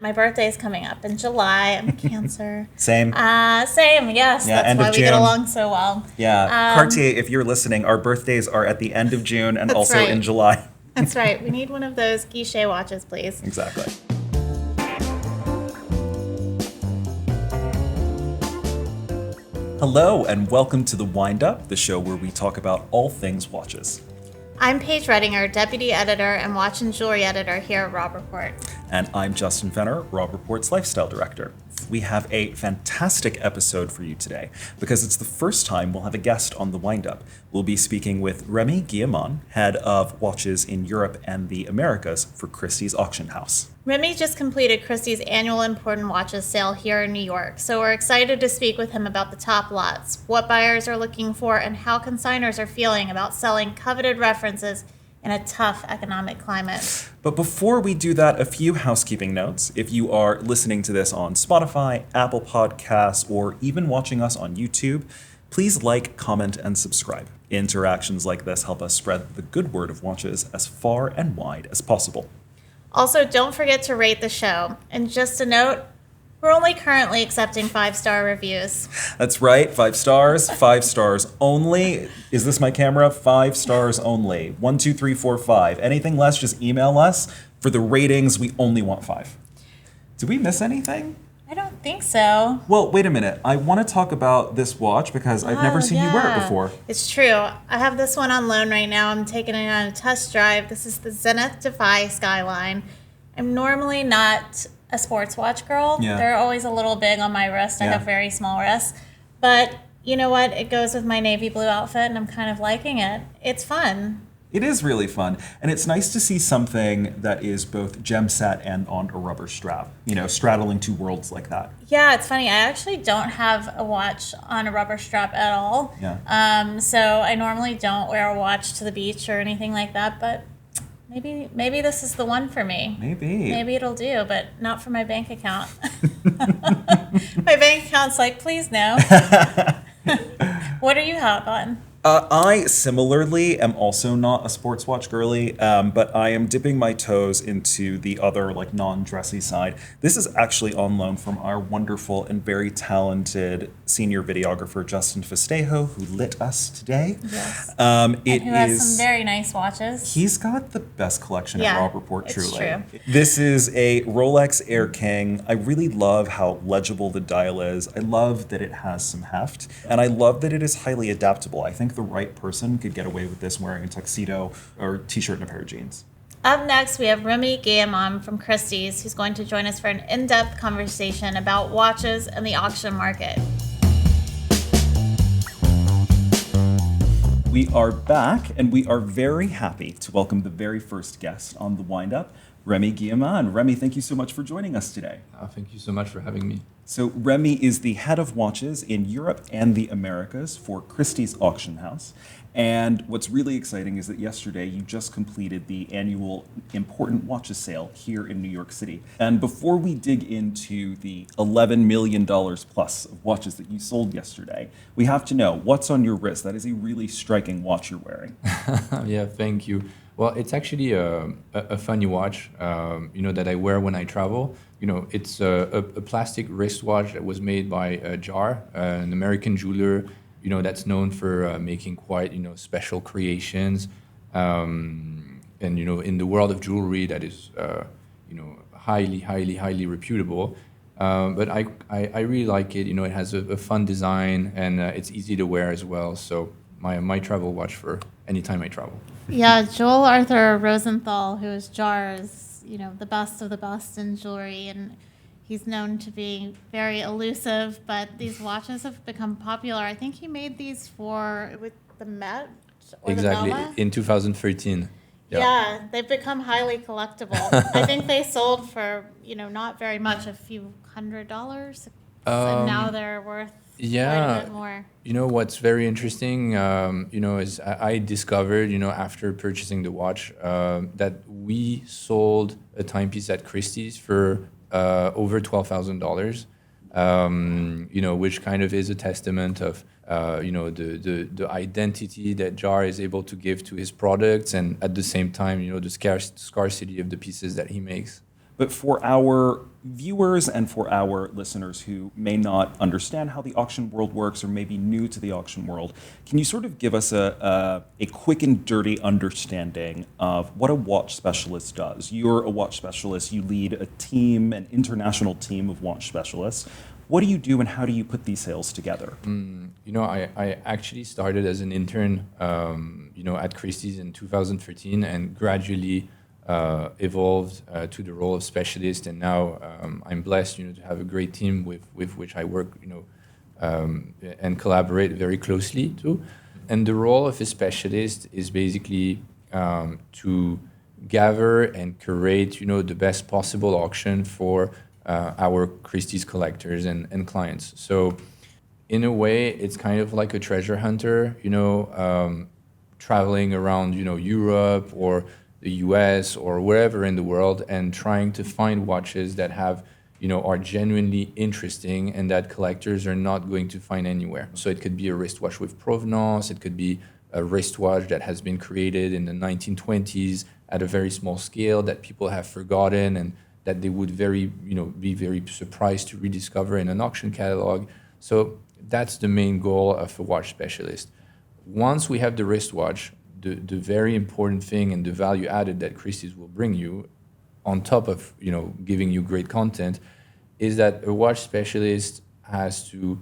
My birthday's coming up in July. I'm a Cancer. Same. Same, yes. Yeah, That's end why of we get June. along so well. Yeah. Cartier, if you're listening, our birthdays are at the end of June and also right. in July. That's right. We need one of those guichet watches, please. Exactly. Hello, and welcome to The Wind Up, the show where we talk about all things watches. I'm Paige Reddinger, Deputy Editor and Watch and Jewelry Editor here at Robb Report. And I'm Justin Fenner, Robb Report's Lifestyle Director. We have a fantastic episode for you today because it's the first time we'll have a guest on The Wind Up. We'll be speaking with Remi Guillemin, head of watches in Europe and the Americas for Christie's auction house. Remi just completed Christie's annual important watches sale here in New York, so we're excited to speak with him about the top lots, what buyers are looking for, and how consignors are feeling about selling coveted references in a tough economic climate. But before we do that, a few housekeeping notes. If you are listening to this on Spotify, Apple Podcasts, or even watching us on YouTube, please like, comment, and subscribe. Interactions like this help us spread the good word of watches as far and wide as possible. Also, don't forget to rate the show. And just a note, we're only currently accepting 5-star reviews. That's right, 5 stars only. Is this my camera? 5 stars only. 1, 2, 3, 4, 5. Anything less, just email us. For the ratings, we only want 5. Did we miss anything? I don't think so. Well, wait a minute. I want to talk about this watch because I've never seen you wear it before. It's true. I have this one on loan right now. I'm taking it on a test drive. This is the Zenith Defy Skyline. I'm normally not a sports watch girl. Yeah. They're always a little big on my wrist. I Yeah. have very small wrists. But you know what? It goes with my navy blue outfit, and I'm kind of liking it. It's fun. It is really fun. And it's nice to see something that is both gem set and on a rubber strap, straddling two worlds like that. Yeah, it's funny. I actually don't have a watch on a rubber strap at all. Yeah. So I normally don't wear a watch to the beach or anything like that, but maybe this is the one for me. Maybe it'll do, but not for my bank account. My bank account's like, please no. What are you hot on? I similarly am also not a sports watch girly, but I am dipping my toes into the other non-dressy side. This is actually on loan from our wonderful and very talented senior videographer, Justin Festejo, who lit us today. Yes. And who has some very nice watches. He's got the best collection at Robb Report, truly. True. This is a Rolex Air King. I really love how legible the dial is. I love that it has some heft, and I love that it is highly adaptable. I think the right person could get away with this wearing a tuxedo or t-shirt and a pair of jeans. Up next, we have Remi Guillemin from Christie's, who's going to join us for an in-depth conversation about watches and the auction market. We are back, and we are very happy to welcome the very first guest on The Wind Up, Remi Guillemin. Remi, thank you so much for joining us today. Thank you so much for having me. So Remi is the head of watches in Europe and the Americas for Christie's auction house. And what's really exciting is that yesterday you just completed the annual important watches sale here in New York City. And before we dig into the $11 million plus of watches that you sold yesterday, we have to know what's on your wrist. That is a really striking watch you're wearing. Yeah, thank you. Well, it's actually a funny watch, that I wear when I travel. It's a plastic wristwatch that was made by Jar, an American jeweler, that's known for making quite, special creations. And, in the world of jewelry, that is, highly reputable. But I really like it. It has a fun design, and it's easy to wear as well. So my travel watch for any time I travel. Yeah, Joel Arthur Rosenthal, who is Jar's, the best of the best in jewelry, and he's known to be very elusive, but these watches have become popular. I think he made these with the Met or exactly. the MoMA. In 2013. Yeah, they've become highly collectible. I think they sold for, not very much, a few $100, and now they're worth quite a bit more. What's very interesting, is I discovered, after purchasing the watch, that we sold a timepiece at Christie's for over $12,000, which kind of is a testament of, the identity that Jar is able to give to his products, and at the same time, the scarcity of the pieces that he makes. But for our viewers and for our listeners who may not understand how the auction world works or may be new to the auction world, can you sort of give us a quick and dirty understanding of what a watch specialist does? You're a watch specialist. You lead a team, an international team of watch specialists. What do you do and how do you put these sales together? I actually started as an intern, at Christie's in 2013 and gradually evolved to the role of specialist. And now I'm blessed, to have a great team with which I work, and collaborate very closely too. And the role of a specialist is basically to gather and curate, the best possible auction for our Christie's collectors and clients. So in a way, it's kind of like a treasure hunter, traveling around, Europe or the US or wherever in the world and trying to find watches that have, are genuinely interesting and that collectors are not going to find anywhere. So it could be a wristwatch with provenance, it could be a wristwatch that has been created in the 1920s at a very small scale that people have forgotten and that they would be very surprised to rediscover in an auction catalog. So that's the main goal of a watch specialist. Once we have the wristwatch, the very important thing and the value added that Christie's will bring you, on top of giving you great content, is that a watch specialist has to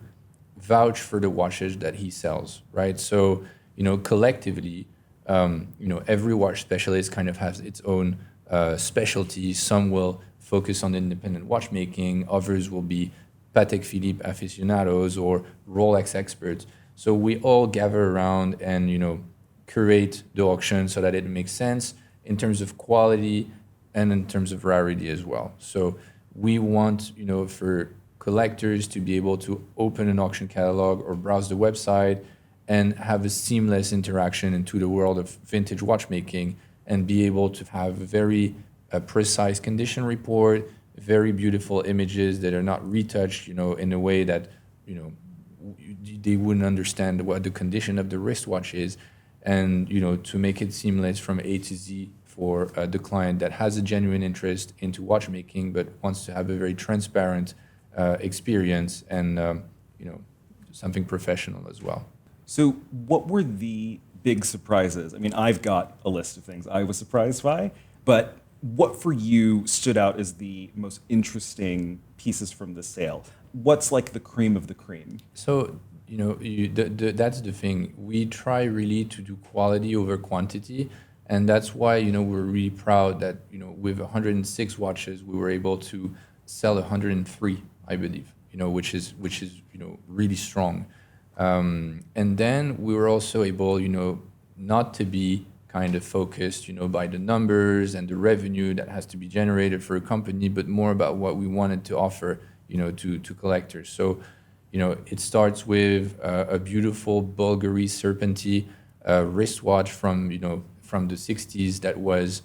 vouch for the watches that he sells, right? So collectively, every watch specialist kind of has its own specialty. Some will focus on independent watchmaking, others will be Patek Philippe aficionados or Rolex experts. So we all gather around and curate the auction so that it makes sense in terms of quality and in terms of rarity as well. So we want for collectors to be able to open an auction catalog or browse the website and have a seamless interaction into the world of vintage watchmaking and be able to have a very precise condition report, very beautiful images that are not retouched, in a way that, they wouldn't understand what the condition of the wristwatch is, and, to make it seamless from A to Z for the client that has a genuine interest into watchmaking but wants to have a very transparent experience and, something professional as well. So what were the big surprises? I mean, I've got a list of things I was surprised by, but what for you stood out as the most interesting pieces from the sale? What's like the cream of the cream? So, that's the thing. We try really to do quality over quantity. And that's why, we're really proud that, with 106 watches, we were able to sell 103, I believe, which is really strong. And then we were also able, not to be kind of focused, by the numbers and the revenue that has to be generated for a company, but more about what we wanted to offer, to collectors. So, it starts with a beautiful Bulgari Serpentine wristwatch from the 60s that was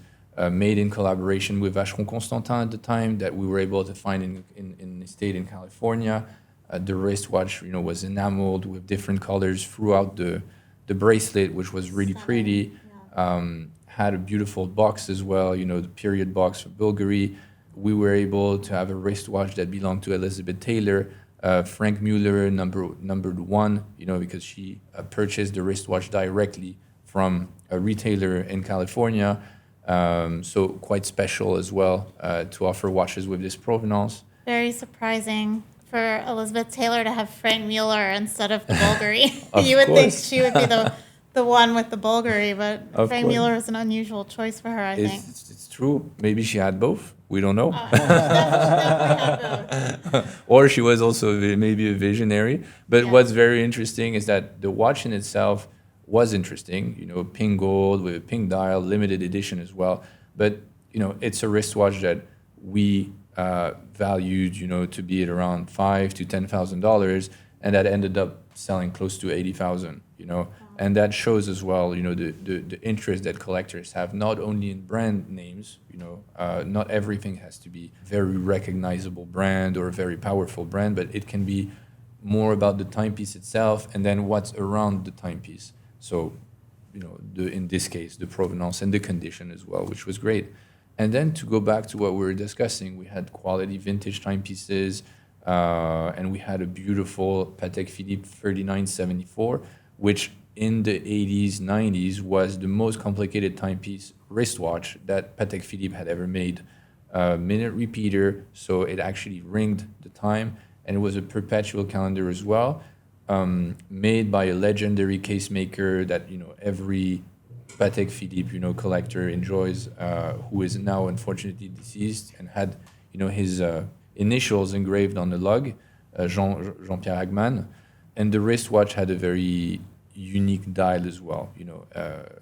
made in collaboration with Vacheron Constantin at the time that we were able to find in the state in California. The wristwatch, was enameled with different colors throughout the bracelet, which was really pretty. Had a beautiful box as well, the period box for Bulgari. We were able to have a wristwatch that belonged to Elizabeth Taylor, Franck Muller, numbered one, because she purchased the wristwatch directly from a retailer in California. So quite special as well to offer watches with this provenance. Very surprising for Elizabeth Taylor to have Franck Muller instead of the Bulgari. You would think she would be the one with the Bulgari, but Franck Muller is an unusual choice for her, I think. It's true. Maybe she had both. We don't know. Definitely had both. Or she was also maybe a visionary. But what's very interesting is that the watch in itself was interesting. Pink gold with a pink dial, limited edition as well. But, it's a wristwatch that we valued, to be at around $5,000 to $10,000, and that ended up selling close to $80,000. And that shows as well, the interest that collectors have, not only in brand names, not everything has to be very recognizable brand or a very powerful brand, but it can be more about the timepiece itself and then what's around the timepiece. So, in this case, the provenance and the condition as well, which was great. And then to go back to what we were discussing, we had quality vintage timepieces, and we had a beautiful Patek Philippe 3974, which in the 80s, 90s was the most complicated timepiece wristwatch that Patek Philippe had ever made. Minute repeater, so it actually ringed the time, and it was a perpetual calendar as well, made by a legendary case maker that every Patek Philippe collector enjoys, who is now unfortunately deceased and had his initials engraved on the lug, Jean-Pierre Hagman, and the wristwatch had a very unique dial as well,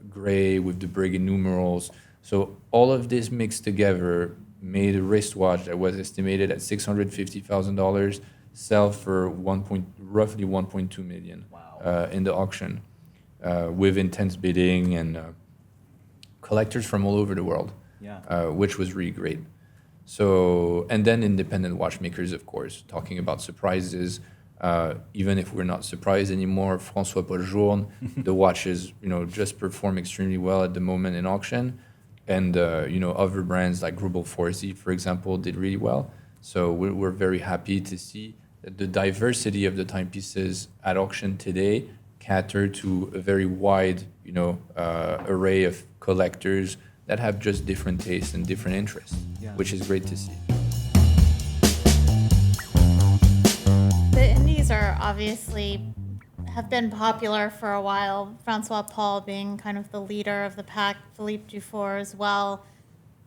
gray with the Breguet numerals. So all of this mixed together made a wristwatch that was estimated at $650,000, sell for roughly 1.2 million. Wow. In the auction, with intense bidding and collectors from all over the world, which was really great. So, and then independent watchmakers, of course, talking about surprises. Even if we're not surprised anymore, François Paul Journe, the watches, just perform extremely well at the moment in auction. And, other brands like Grubel Forsey, for example, did really well. So we're very happy to see that the diversity of the timepieces at auction today cater to a very wide, array of collectors that have just different tastes and different interests, which is great to see. The indies are obviously have been popular for a while. Francois Paul being kind of the leader of the pack, Philippe Dufour as well,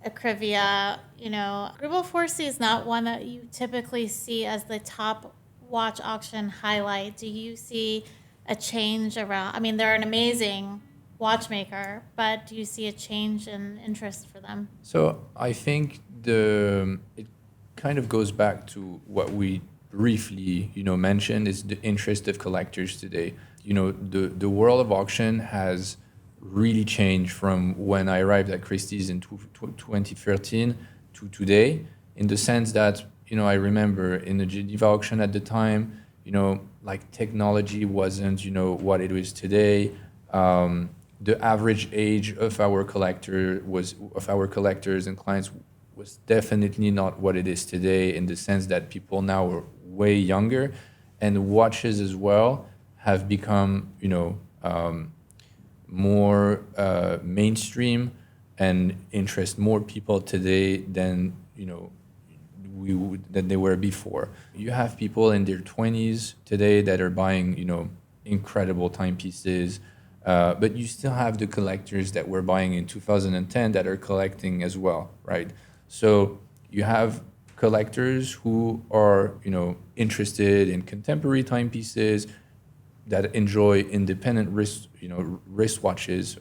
Acrivia. Grubel Forsey is not one that you typically see as the top watch auction highlight. Do you see a change around? I mean, they're an amazing watchmaker, but do you see a change in interest for them? So I think it kind of goes back to what we briefly, mentioned, is the interest of collectors today. The world of auction has really changed from when I arrived at Christie's in 2013 to today, in the sense that, I remember in the Geneva auction at the time, technology wasn't, what it is today. The average age of our collectors and clients was definitely not what it is today, in the sense that people now are way younger, and watches as well have become, more mainstream and interest more people today than, than they were before. You have people in their 20s today that are buying, incredible timepieces, but you still have the collectors that were buying in 2010 that are collecting as well, right? So you have collectors who are, interested in contemporary timepieces, that enjoy independent wrist watches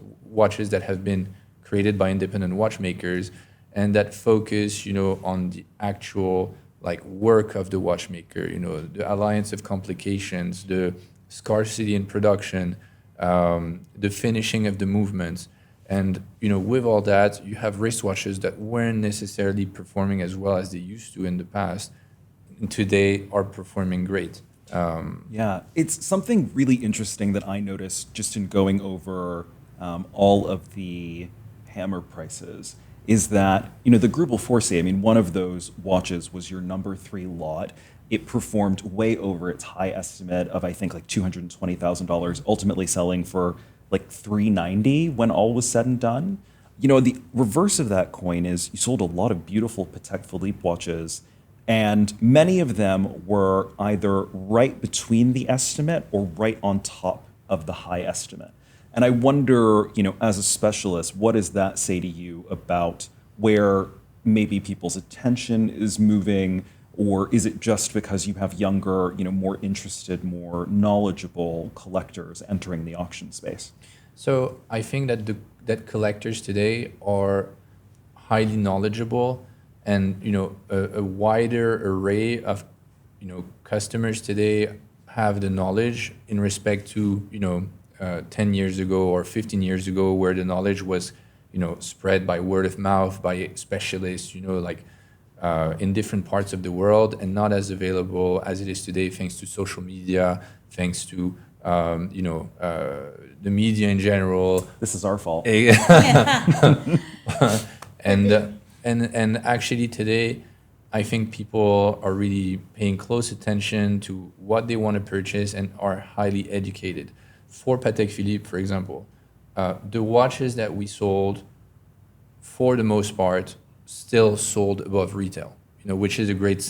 that have been created by independent watchmakers, and that focus, on the actual work of the watchmaker, the alliance of complications, the scarcity in production, the finishing of the movements. And, with all that, you have wristwatches that weren't necessarily performing as well as they used to in the past, and today are performing great. It's something really interesting that I noticed just in going over all of the hammer prices, is that, the Grubel Forsey, one of those watches was your number 3 lot. It performed way over its high estimate of, I think, $220,000, ultimately selling for $390 when all was said and done. The reverse of that coin is you sold a lot of beautiful Patek Philippe watches, and many of them were either right between the estimate or right on top of the high estimate. And I wonder, as a specialist, what does that say to you about where maybe people's attention is moving? Or is it just because you have younger, more interested, more knowledgeable collectors entering the auction space? So I think that collectors today are highly knowledgeable, and a wider array of customers today have the knowledge in respect to 10 years ago or 15 years ago, where the knowledge was spread by word of mouth by specialists, in different parts of the world, and not as available as it is today, thanks to social media, thanks to the media in general. This is our fault. And And actually today, I think people are really paying close attention to what they want to purchase and are highly educated. For Patek Philippe, for example, the watches that we sold, for the most part, still sold above retail. Which is a great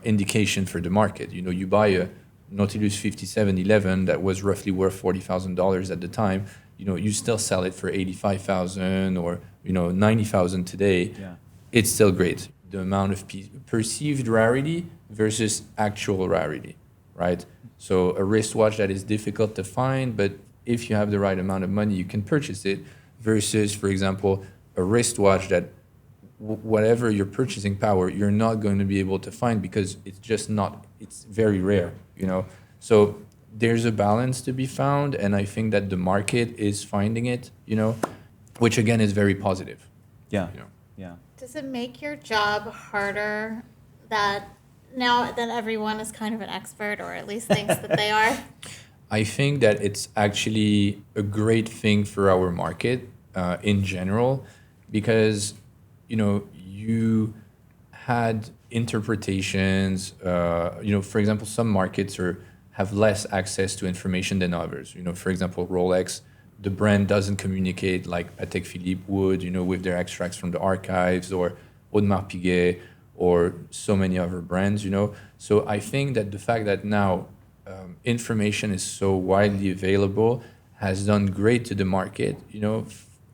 indication for the market. You buy a Nautilus 5711 that was roughly worth $40,000 at the time. You still sell it for 85,000 or 90,000 today. Yeah. It's still great. The amount of perceived rarity versus actual rarity, right? So a wristwatch that is difficult to find, but if you have the right amount of money, you can purchase it. Versus, for example, a wristwatch that whatever your purchasing power, you're not going to be able to find because it's just not. It's very rare, So there's a balance to be found, and I think that the market is finding it, which again is very positive. Yeah. Yeah. Does it make your job harder that now that everyone is kind of an expert, or at least thinks that they are? I think that it's actually a great thing for our market in general, because you had interpretations. For example, some markets have less access to information than others. For example, Rolex, the brand doesn't communicate like Patek Philippe would, with their extracts from the archives, or Audemars Piguet, or so many other brands. So I think that the fact that now information is so widely available has done great to the market,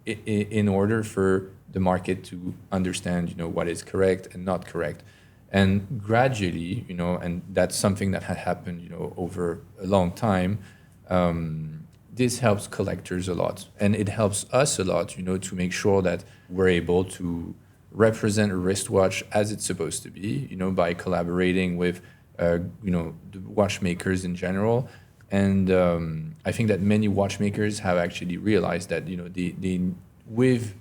in order for the market to understand, what is correct and not correct. And gradually, and that's something that had happened, over a long time, this helps collectors a lot. And it helps us a lot, to make sure that we're able to represent a wristwatch as it's supposed to be, by collaborating with, the watchmakers in general. And I think that many watchmakers have actually realized that, they with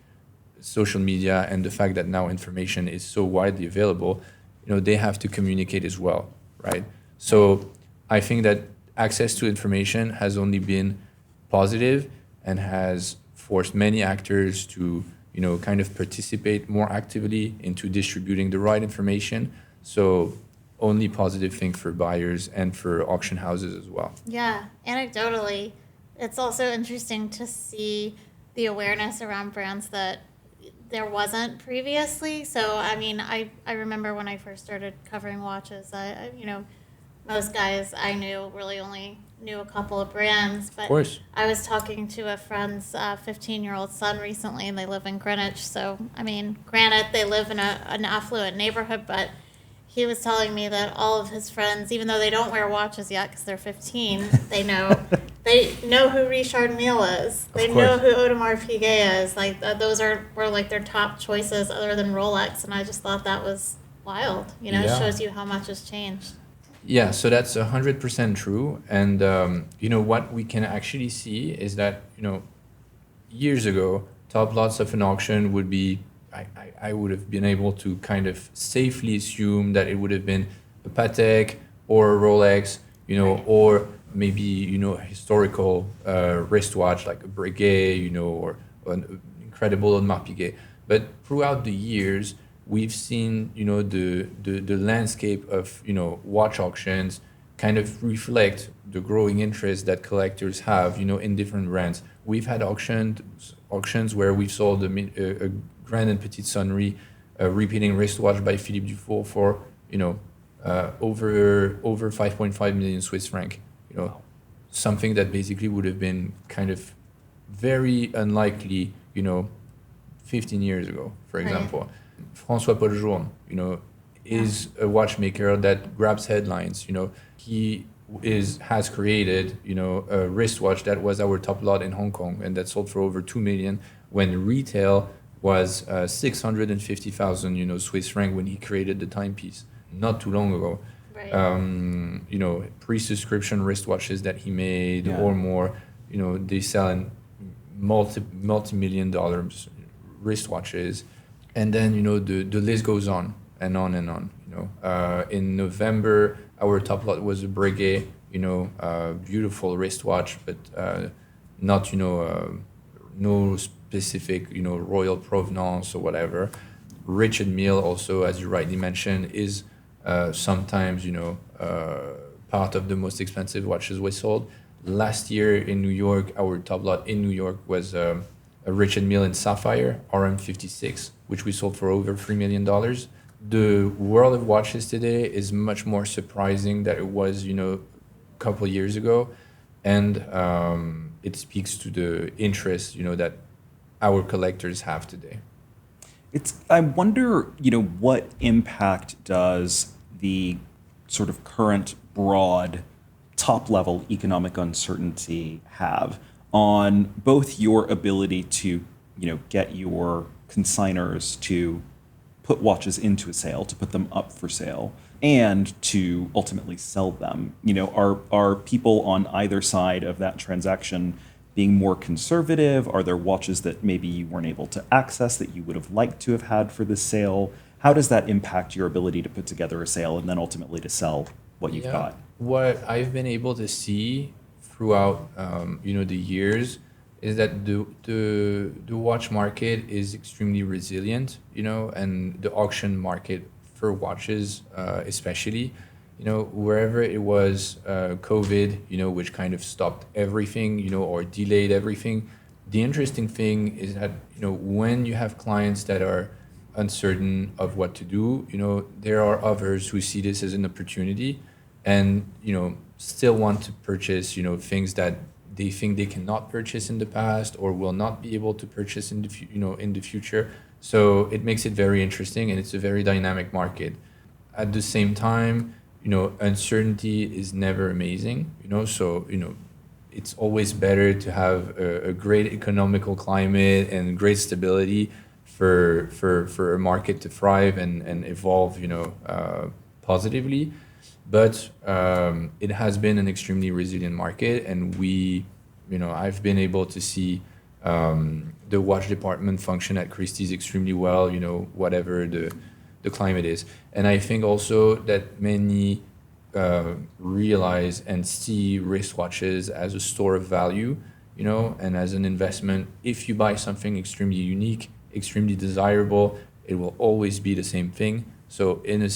social media and the fact that now information is so widely available, they have to communicate as well, right? So I think that access to information has only been positive and has forced many actors to, kind of participate more actively into distributing the right information. So only positive thing for buyers and for auction houses as well. Yeah, anecdotally, it's also interesting to see the awareness around brands that there wasn't previously. So, I remember when I first started covering watches, I most guys I knew really only knew a couple of brands. But of course. I was talking to a friend's 15-year-old son recently, and they live in Greenwich. So, granted, they live in an affluent neighborhood, but he was telling me that all of his friends, even though they don't wear watches yet because they're 15, they know who Richard Mille is. They know who Audemars Piguet is. Like those were like their top choices other than Rolex, and I just thought that was wild. It shows you how much has changed. Yeah, so that's 100% true. And what we can actually see is that years ago, top lots of an auction would be. I would have been able to kind of safely assume that it would have been a Patek or a Rolex, Right. or maybe, a historical wristwatch like a Breguet, or an incredible Audemars Piguet. But throughout the years, we've seen, the landscape of, watch auctions kind of reflect the growing interest that collectors have, in different brands. We've had auctions where we've sold a Grand and Petite Sonnerie repeating wristwatch by Philippe Dufour for, over 5.5 million Swiss franc. Something that basically would have been kind of very unlikely, 15 years ago, for example. Right. François Paul, is a watchmaker that grabs headlines. He has created, a wristwatch that was our top lot in Hong Kong and that sold for over 2 million when retail was 650,000, Swiss franc when he created the timepiece not too long ago. Right. Pre-subscription wristwatches that he made or more, they sell in multi-million dollars wristwatches. And then, the list goes on and on and on. In November, our top lot was a Breguet, beautiful wristwatch, but not, no specific, royal provenance or whatever. Richard Mille also, as you rightly mentioned, is sometimes, part of the most expensive watches we sold. Last year in New York, our top lot in New York was a Richard Mille in Sapphire, RM56, which we sold for over $3 million. The world of watches today is much more surprising than it was, a couple of years ago. And it speaks to the interest, that our collectors have today. I wonder, what impact does the sort of current broad top-level economic uncertainty have on both your ability to, get your consigners to put watches into a sale, to put them up for sale, and to ultimately sell them? Are people on either side of that transaction being more conservative? Are there watches that maybe you weren't able to access that you would have liked to have had for this sale? How does that impact your ability to put together a sale and then ultimately to sell what you've got? What I've been able to see throughout, the years is that the watch market is extremely resilient, and the auction market for watches, especially, wherever it was COVID, which kind of stopped everything, or delayed everything. The interesting thing is that, when you have clients that are uncertain of what to do, there are others who see this as an opportunity and, still want to purchase, things that they think they cannot purchase in the past or will not be able to purchase in the future. So it makes it very interesting, and it's a very dynamic market. At the same time, uncertainty is never amazing, so, it's always better to have a great economical climate and great stability for a market to thrive and evolve, positively. But it has been an extremely resilient market, and I've been able to see the watch department function at Christie's extremely well, whatever the climate is. And I think also that many realize and see wristwatches as a store of value, and as an investment. If you buy something extremely unique, extremely desirable, it will always be the same thing. So in a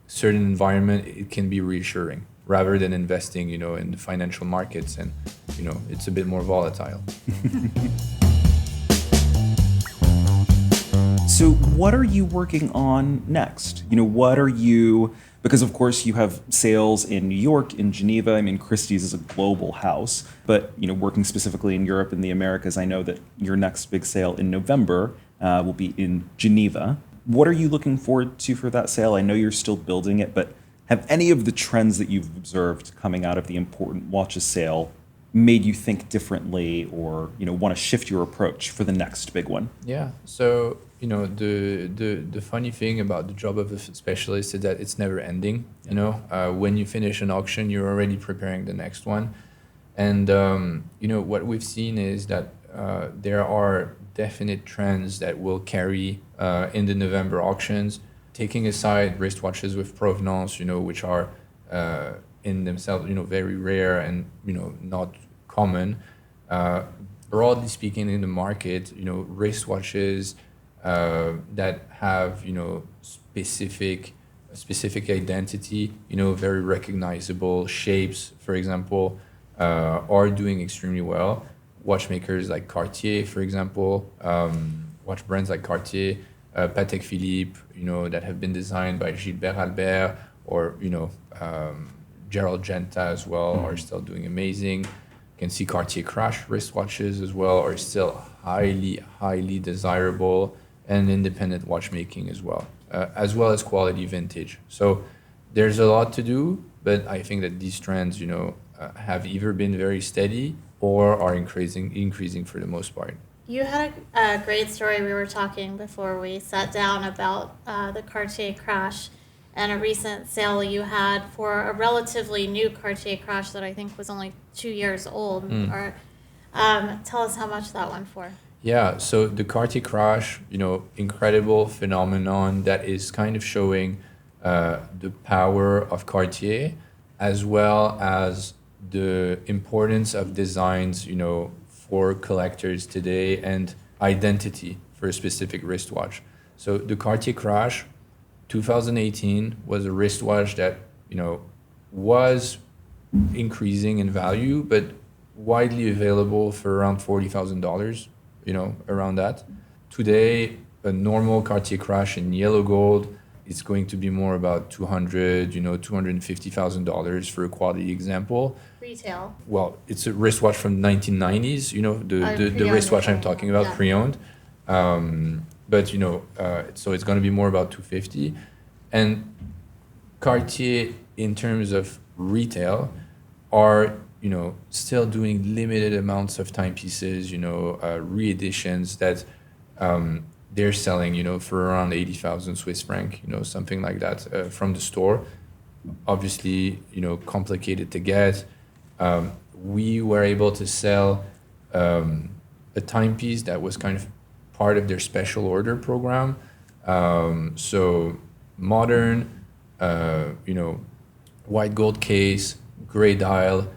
certain environment, it can be reassuring rather than investing, in the financial markets, and, it's a bit more volatile. So what are you working on next? Because of course you have sales in New York, in Geneva. I mean, Christie's is a global house, but, working specifically in Europe and the Americas, I know that your next big sale in November will be in Geneva. What are you looking forward to for that sale? I know you're still building it, but have any of the trends that you've observed coming out of the important watches sale made you think differently or, want to shift your approach for the next big one? Yeah. So, the funny thing about the job of a specialist is that it's never ending. When you finish an auction, you're already preparing the next one. And, what we've seen is that there are definite trends that will carry in the November auctions, taking aside wristwatches with provenance, which are in themselves, very rare and, not common. Broadly speaking, in the market, wristwatches that have, specific identity, very recognizable shapes, for example, are doing extremely well. Watchmakers like Cartier, for example, watch brands like Cartier, Patek Philippe, that have been designed by Gilbert Albert, or, Gerald Genta as well, are still doing amazing. You can see Cartier Crash wristwatches as well are still highly desirable, and independent watchmaking as well as quality vintage. So there's a lot to do, but I think that these trends, have either been very steady or are increasing for the most part. You had a great story. We were talking before we sat down about the Cartier Crash and a recent sale you had for a relatively new Cartier Crash that I think was only 2 years old. Or tell us how much that went for. Yeah, so the Cartier Crash, incredible phenomenon that is kind of showing the power of Cartier, as well as the importance of designs, for collectors today and identity for a specific wristwatch. So the Cartier Crash 2018 was a wristwatch that, was increasing in value, but widely available for around $40,000, around that. Today, a normal Cartier Crash in yellow gold is going to be more about $250,000 for a quality example. Retail. Well, it's a wristwatch from the 1990s, the wristwatch I'm talking about, pre-owned. But, so it's going to be more about 250. And Cartier, in terms of retail, are, still doing limited amounts of timepieces, re-editions that they're selling, for around 80,000 Swiss franc, something like that from the store. Obviously, complicated to get. We were able to sell a timepiece that was kind of part of their special order program. So modern, white gold case, gray dial,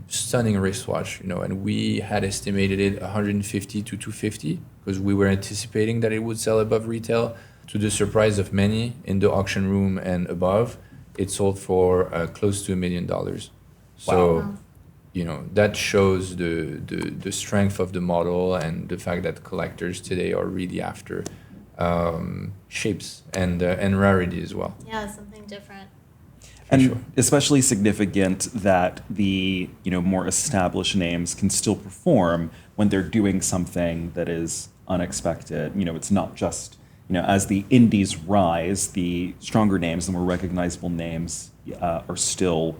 stunning wristwatch, and we had estimated it 150 to 250 because we were anticipating that it would sell above retail. To the surprise of many in the auction room and above, it sold for close to $1 million. So, that shows the strength of the model and the fact that collectors today are really after shapes and rarity as well. Yeah, something different. And especially significant that the more established names can still perform when they're doing something that is unexpected. It's not just as the indies rise, the stronger names, the more recognizable names are still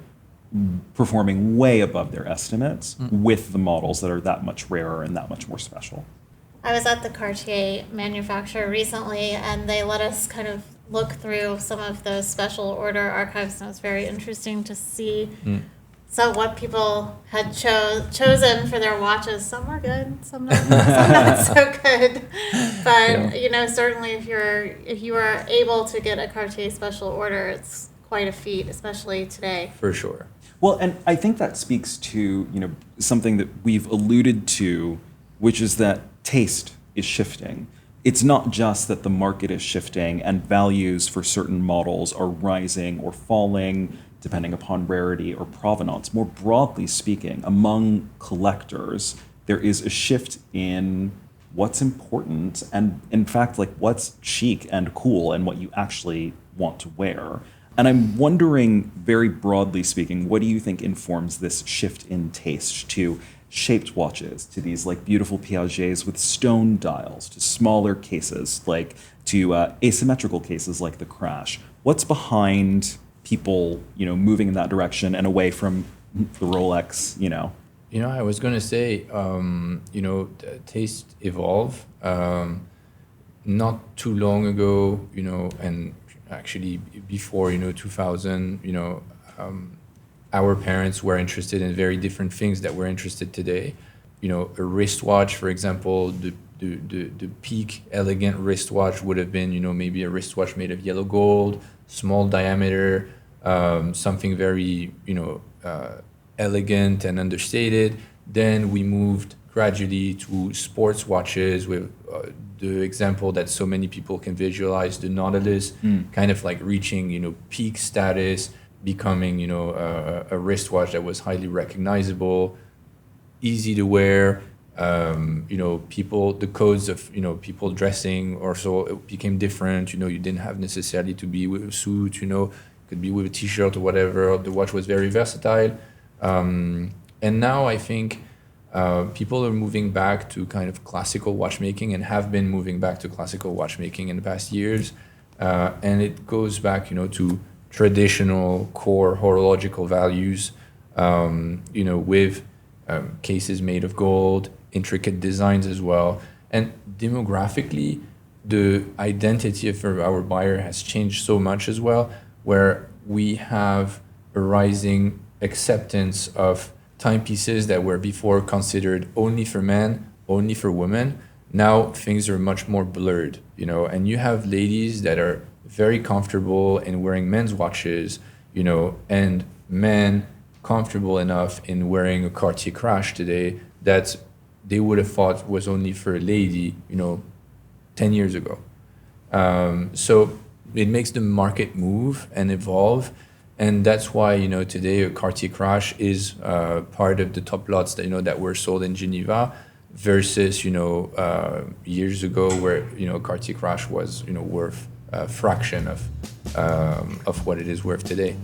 performing way above their estimates with the models that are that much rarer and that much more special. I was at the Cartier manufacturer recently, and they let us kind of look through some of those special order archives, and it was very interesting to see what people had chosen for their watches. Some were good, some not so good. But certainly if you are able to get a Cartier special order, it's quite a feat, especially today. For sure. Well, and I think that speaks to something that we've alluded to, which is that taste is shifting. It's not just that the market is shifting and values for certain models are rising or falling depending upon rarity or provenance. More broadly speaking, among collectors, there is a shift in what's important and, in fact, what's chic and cool and what you actually want to wear. And I'm wondering, very broadly speaking, what do you think informs this shift in taste to shaped watches, to these beautiful Piagets with stone dials, to smaller cases, to asymmetrical cases like the Crash? What's behind people, moving in that direction and away from the Rolex, I was going to say, taste evolve. Not too long ago, and actually before 2000, our parents were interested in very different things that we're interested today. A wristwatch, for example, the peak elegant wristwatch would have been maybe a wristwatch made of yellow gold, small diameter, something very elegant and understated. Then we moved gradually to sports watches with the example that so many people can visualize, the Nautilus, kind of reaching peak status, becoming a wristwatch that was highly recognizable, easy to wear. People, the codes of people dressing or so it became different. You didn't have necessarily to be with a suit. Could be with a t-shirt or whatever. The watch was very versatile. And now I think people are moving back to kind of classical watchmaking and have been moving back to classical watchmaking in the past years. And it goes back, to traditional core horological values, with cases made of gold, intricate designs as well. And demographically, the identity of our buyer has changed so much as well, where we have a rising acceptance of timepieces that were before considered only for men, only for women. Now things are much more blurred, and you have ladies that are very comfortable in wearing men's watches, and men comfortable enough in wearing a Cartier Crash today that they would have thought was only for a lady, 10 years ago. So it makes the market move and evolve. And that's why, today a Cartier Crash is part of the top lots that, that were sold in Geneva versus, years ago where, Cartier Crash was, worth a fraction of what it is worth today.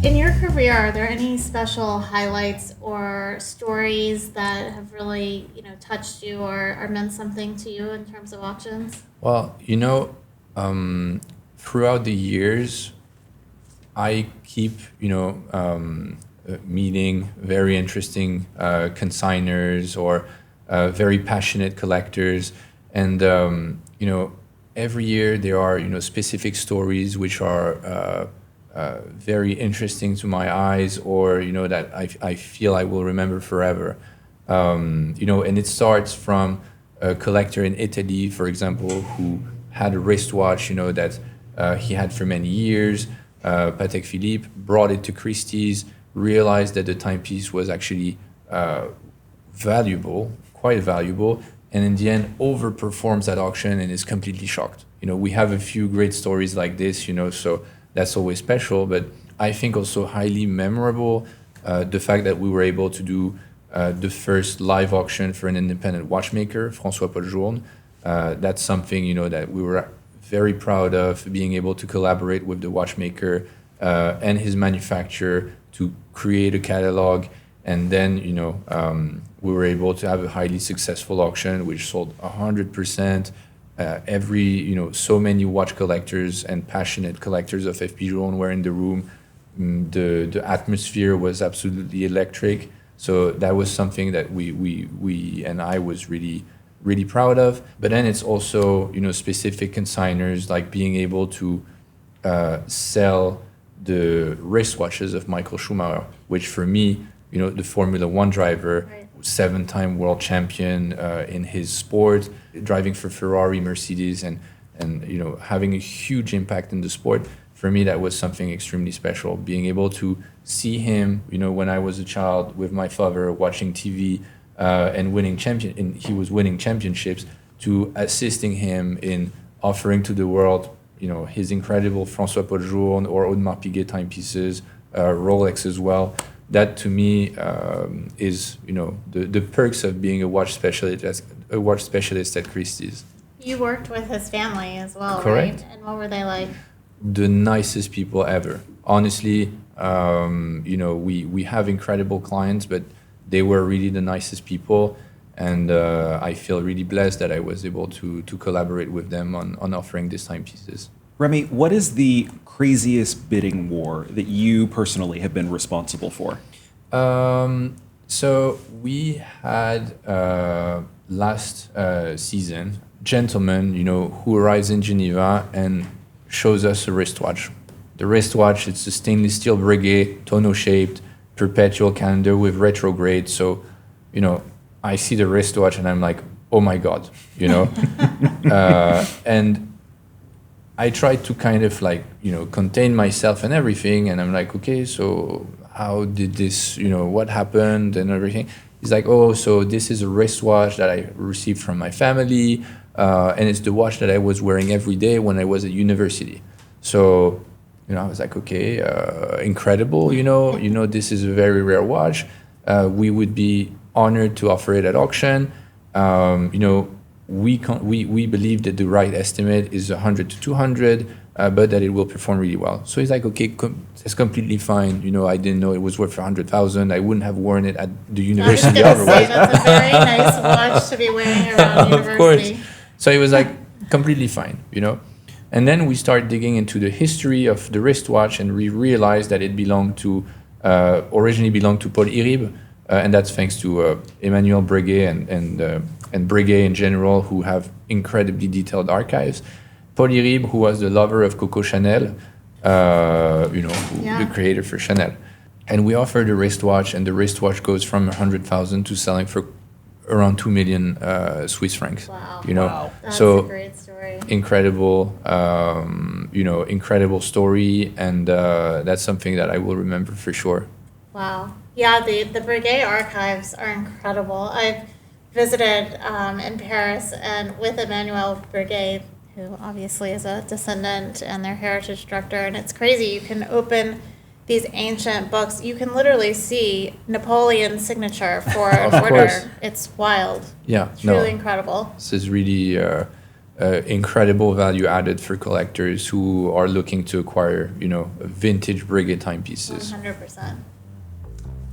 In your career, are there any special highlights or stories that have really, touched you or meant something to you in terms of auctions? Well, throughout the years, I keep, meeting very interesting consigners or very passionate collectors. And, every year there are, specific stories which are very interesting to my eyes, or that I feel I will remember forever. And it starts from a collector in Italy, for example, who had a wristwatch, that he had for many years. Patek Philippe brought it to Christie's, realized that the timepiece was actually valuable, quite valuable, and in the end overperforms at auction and is completely shocked. We have a few great stories like this, so that's always special, but I think also highly memorable, the fact that we were able to do the first live auction for an independent watchmaker, François Paul. That's something, that we were very proud of, being able to collaborate with the watchmaker and his manufacturer to create a catalog. And then, we were able to have a highly successful auction, which sold 100%. So many watch collectors and passionate collectors of FP Journe were in the room. The atmosphere was absolutely electric. So that was something that we and I was really, really proud of. But then it's also, specific consigners, like being able to sell the wristwatches of Michael Schumacher, which for me, the Formula One driver, right, 7-time world champion in his sport, driving for Ferrari, Mercedes, and having a huge impact in the sport. For me, that was something extremely special. Being able to see him, when I was a child with my father watching TV and he was winning championships, to assisting him in offering to the world, his incredible François Paul Journe or Audemars Piguet timepieces, Rolex as well. That to me is, the perks of being a watch specialist at Christie's. You worked with his family as well, correct, right? And what were they like? The nicest people ever. Honestly, we have incredible clients, but they were really the nicest people. And I feel really blessed that I was able to collaborate with them on offering these timepieces. Remi, what is the craziest bidding war that you personally have been responsible for? So we had last season, gentleman, who arrives in Geneva and shows us a wristwatch. The wristwatch, it's a stainless steel Breguet, tonneau-shaped, perpetual calendar with retrograde. So, I see the wristwatch and I'm like, oh my God, and I tried to kind of contain myself and everything. And I'm like, okay, so how did this, what happened and everything? He's like, oh, so this is a wristwatch that I received from my family. And it's the watch that I was wearing every day when I was at university. So, I was like, okay, incredible. This is a very rare watch. We would be honored to offer it at auction. We believe that the right estimate is 100 to 200, but that it will perform really well. So he's like, okay, that's completely fine. I didn't know it was worth 100,000. I wouldn't have worn it at the university otherwise. That's a very nice watch to be wearing around university. Of course. So he was like, completely fine, And then we start digging into the history of the wristwatch, and we realized that it originally belonged to Paul Irib, and that's thanks to Emmanuel Breguet and Breguet in general, who have incredibly detailed archives. Paul Irib, who was the lover of Coco Chanel, the creator for Chanel. And we offered a wristwatch, and the wristwatch goes from 100,000 to selling for around 2 million Swiss francs. Wow. Wow. That's a great story. Incredible, incredible story, and that's something that I will remember for sure. Wow. Yeah, the Breguet archives are incredible. I've visited in Paris and with Emmanuel Breguet, who obviously is a descendant and their heritage director, and it's crazy. You can open these ancient books. You can literally see Napoleon's signature for an Of order. course. It's wild. Yeah, It's really incredible. This is really incredible value added for collectors who are looking to acquire, vintage Breguet timepieces. 100%.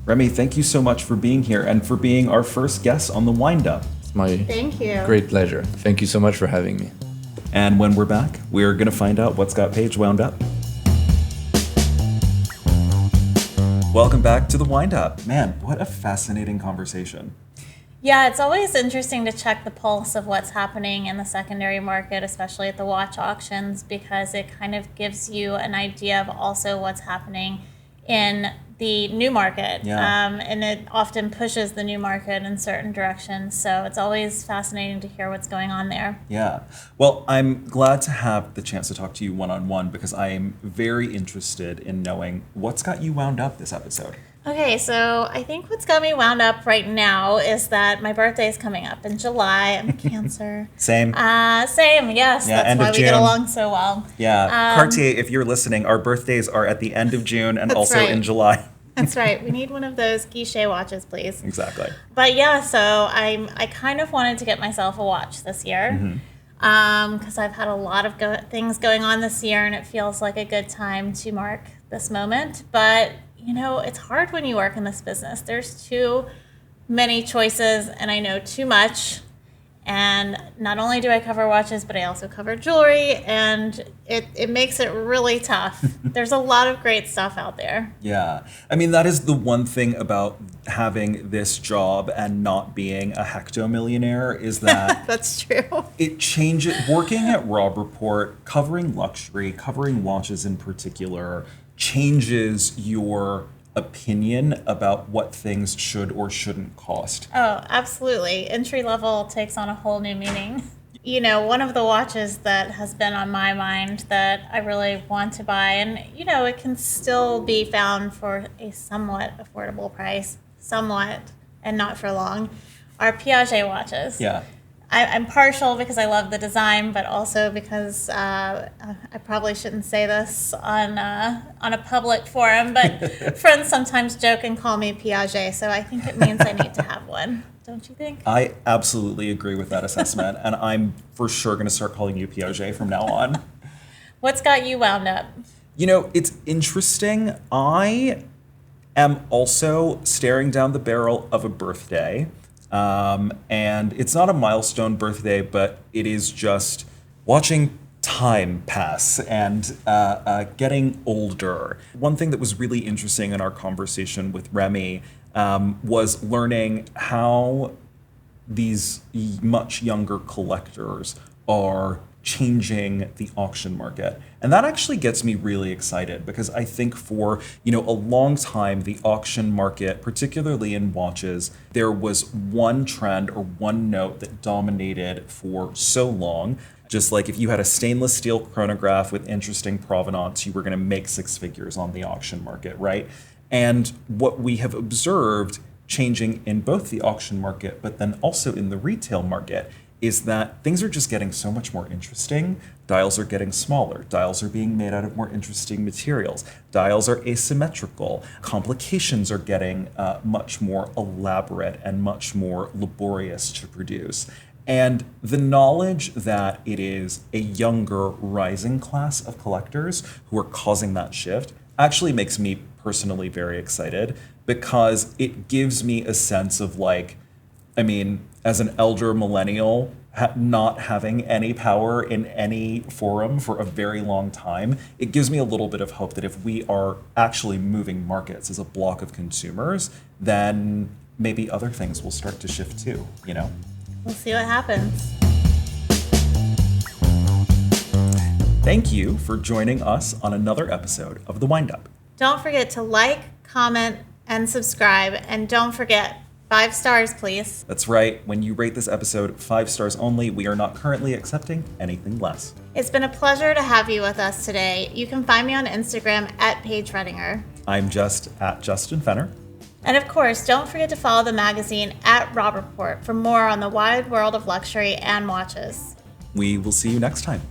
Remi, thank you so much for being here and for being our first guest on the Wind Up. It's my Thank you. great pleasure. Thank you so much for having me. And when we're back, we're going to find out what's got Paige wound up. Welcome back to the Wind Up. Man, what a fascinating conversation. Yeah, it's always interesting to check the pulse of what's happening in the secondary market, especially at the watch auctions, because it kind of gives you an idea of also what's happening in the new market. Yeah. And it often pushes the new market in certain directions. So it's always fascinating to hear what's going on there. Yeah. Well, I'm glad to have the chance to talk to you one-on-one because I am very interested in knowing what's got you wound up this episode. Okay, so I think what's got me wound up right now is that my birthday is coming up in July. I'm a Cancer. Same. Same, yes. Yeah, That's end why of we get June. along so well. Yeah. Cartier, if you're listening, our birthdays are at the end of June and That's also right. in July. That's right. We need one of those guichet watches, please. Exactly. But yeah, so I kind of wanted to get myself a watch this year because I've had a lot of things going on this year, and it feels like a good time to mark this moment. But it's hard when you work in this business. There's too many choices, and I know too much. And not only do I cover watches, but I also cover jewelry, and it makes it really tough. There's a lot of great stuff out there. Yeah. I mean, that is the one thing about having this job and not being a hectomillionaire is that That's true. it changes. Working at Robb Report, covering luxury, covering watches in particular, changes your opinion about what things should or shouldn't cost. Oh, absolutely. Entry level takes on a whole new meaning. One of the watches that has been on my mind that I really want to buy, and it can still be found for a somewhat affordable price, and not for long, are Piaget watches. Yeah. I'm partial because I love the design, but also because I probably shouldn't say this on a public forum, but friends sometimes joke and call me Piaget, so I think it means I need to have one. Don't you think? I absolutely agree with that assessment, and I'm for sure going to start calling you Piaget from now on. What's got you wound up? It's interesting. I am also staring down the barrel of a birthday. And it's not a milestone birthday, but it is just watching time pass and getting older. One thing that was really interesting in our conversation with Remi was learning how these much younger collectors are changing the auction market. And that actually gets me really excited because I think for, a long time, the auction market, particularly in watches, there was one trend or one note that dominated for so long. Just like if you had a stainless steel chronograph with interesting provenance, you were going to make six figures on the auction market, right? And what we have observed changing in both the auction market, but then also in the retail market, is that things are just getting so much more interesting. Dials are getting smaller. Dials are being made out of more interesting materials. Dials are asymmetrical. Complications are getting much more elaborate and much more laborious to produce. And the knowledge that it is a younger rising class of collectors who are causing that shift actually makes me personally very excited because it gives me a sense of as an elder millennial, not having any power in any forum for a very long time, it gives me a little bit of hope that if we are actually moving markets as a block of consumers, then maybe other things will start to shift too, We'll see what happens. Thank you for joining us on another episode of The Wind Up. Don't forget to like, comment, and subscribe. And don't forget, 5 stars, please. That's right. When you rate this episode 5 stars only, we are not currently accepting anything less. It's been a pleasure to have you with us today. You can find me on Instagram at Paige Reddinger. I'm just at Justin Fenner. And of course, don't forget to follow the magazine at Robb Report for more on the wide world of luxury and watches. We will see you next time.